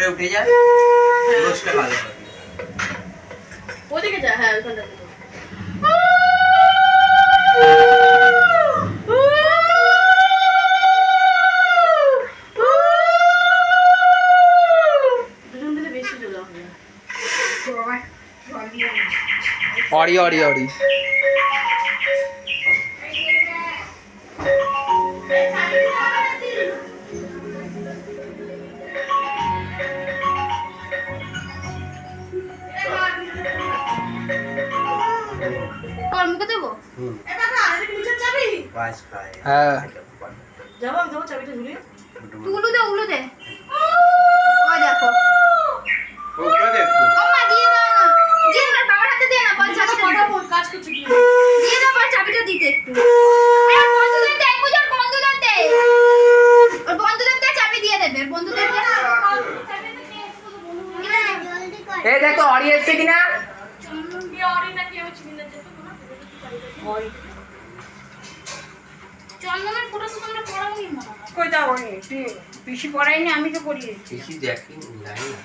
উপরে উঠে যায় রোজটা ভালো হবে। ওদিকে যা, হ্যাঁ ওখানটা দুজন দিলে বেশি জোড়া হবে। অরি অরি অরি কর্মকে দেবো হ্যাঁ যাবো, আমি দেবো চাবিটা ঝুলিয়ে। উলু দে ওই দেখো ওমা দিয়ে দাও না, দিয়ে না বাবার হাতে দিয়ে না, বল চাবিটা কথা বল, কাজ করছে কি? দিয়ে দাও, বল চাবিটা দিতে একটু। আরে বন্ধুদের দে, পূজার বন্ধুদের দে, ওর বন্ধুদের দে, চাবি দিয়ে দেবে ওর বন্ধুদের দে। এই দেখ তো অরি এসছে কিনা। চন্দনের ফটো তো তোমরা পড়াওনি মনে হয়। কই যাও, পিসি পড়াইনি, আমি তো পড়িয়েছি। দেখি জানি না।